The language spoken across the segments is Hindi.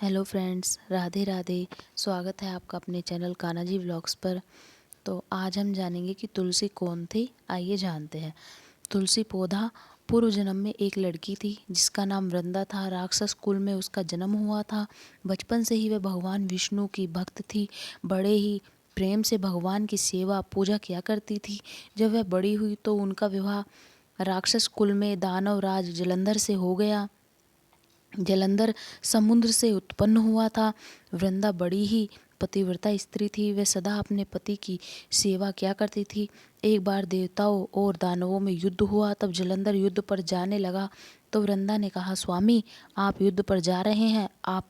Hello friends, Radhe Radhe. स्वागत है आपका अपने चैनल कान्हा जी व्लॉग्स पर। तो आज हम जानेंगे कि तुलसी कौन थी। आइए जानते हैं। तुलसी पौधा पूर्व जन्म में एक लड़की थी जिसका नाम वृंदा था। राक्षस कुल में उसका जन्म हुआ था। बचपन से ही वह भगवान विष्णु की भक्त थी। बड़े ही प्रेम से भगवान की सेवा पूजा किया करती थी। जब वह बड़ी हुई तो उनका विवाह राक्षस कुल में दानव राज जलंधर से हो गया। जलंधर समुद्र से उत्पन्न हुआ था। वृंदा बड़ी ही पतिव्रता स्त्री थी। वह सदा अपने पति की सेवा किया करती थी। एक बार देवताओं और दानवों में युद्ध हुआ। तब जलंधर युद्ध पर जाने लगा तो वृंदा ने कहा, स्वामी आप युद्ध पर जा रहे हैं, आप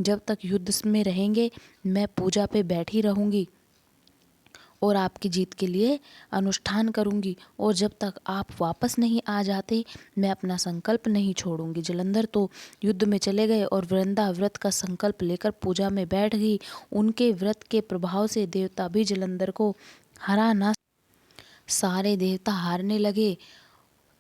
जब तक युद्ध में रहेंगे मैं पूजा पे बैठी रहूंगी और आपकी जीत के लिए अनुष्ठान करूंगी, और जब तक आप वापस नहीं आ जाते मैं अपना संकल्प नहीं छोड़ूंगी। जलंधर तो युद्ध में चले गए और वृंदा व्रत का संकल्प लेकर पूजा में बैठ गई। उनके व्रत के प्रभाव से देवता भी जलंधर को हरा ना, सारे देवता हारने लगे।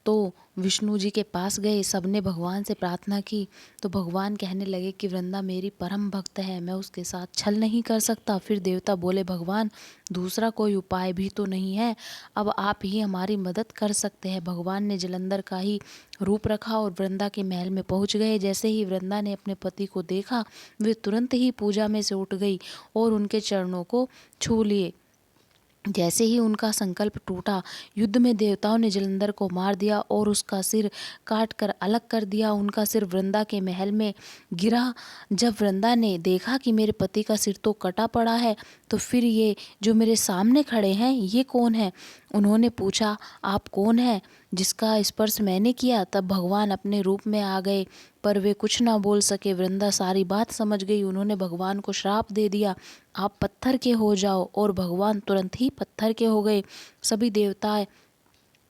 तो विष्णु जी के पास गए, सबने भगवान से प्रार्थना की तो भगवान कहने लगे कि वृंदा मेरी परम भक्त है, मैं उसके साथ छल नहीं कर सकता। फिर देवता बोले, भगवान दूसरा कोई उपाय भी तो नहीं है, अब आप ही हमारी मदद कर सकते हैं। भगवान ने जलंधर का ही रूप रखा और वृंदा के महल में पहुंच गए। जैसे ही वृंदा ने अपने पति को देखा वे तुरंत ही पूजा में से उठ गई और उनके चरणों को छू लिए। जैसे ही उनका संकल्प टूटा, युद्ध में देवताओं ने जलंधर को मार दिया और उसका सिर काट कर अलग कर दिया। उनका सिर वृंदा के महल में गिरा। जब वृंदा ने देखा कि मेरे पति का सिर तो कटा पड़ा है, तो फिर ये जो मेरे सामने खड़े हैं ये कौन है? उन्होंने पूछा, आप कौन है जिसका स्पर्श मैंने किया? तब भगवान अपने रूप में आ गए, पर वे कुछ ना बोल सके। वृंदा सारी बात समझ गई। उन्होंने भगवान को श्राप दे दिया, आप पत्थर के हो जाओ, और भगवान तुरंत ही पत्थर के हो गए। सभी देवता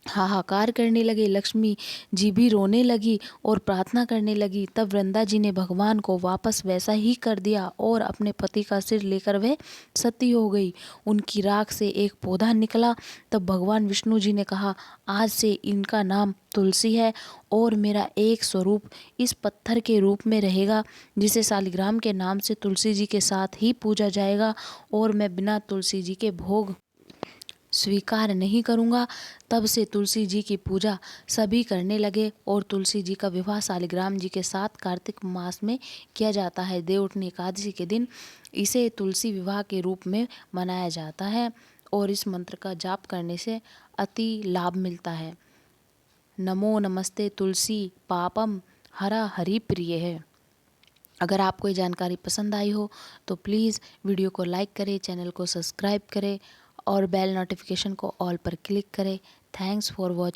हाहाकार करने लगे। लक्ष्मी जी भी रोने लगी और प्रार्थना करने लगी। तब वृंदा जी ने भगवान को वापस वैसा ही कर दिया और अपने पति का सिर लेकर वह सती हो गई। उनकी राख से एक पौधा निकला। तब भगवान विष्णु जी ने कहा, आज से इनका नाम तुलसी है और मेरा एक स्वरूप इस पत्थर के रूप में रहेगा, जिसे शालिग्राम के नाम से तुलसी जी के साथ ही पूजा जाएगा, और मैं बिना तुलसी जी के भोग स्वीकार नहीं करूँगा। तब से तुलसी जी की पूजा सभी करने लगे और तुलसी जी का विवाह शालिग्राम जी के साथ कार्तिक मास में किया जाता है। देवउठनी एकादशी के दिन इसे तुलसी विवाह के रूप में मनाया जाता है और इस मंत्र का जाप करने से अति लाभ मिलता है। नमो नमस्ते तुलसी पापम हरा हरि प्रिय है। अगर आपको ये जानकारी पसंद आई हो तो प्लीज़ वीडियो को लाइक करें, चैनल को सब्सक्राइब करें और बेल नोटिफिकेशन को ऑल पर क्लिक करें। Thanks for watching.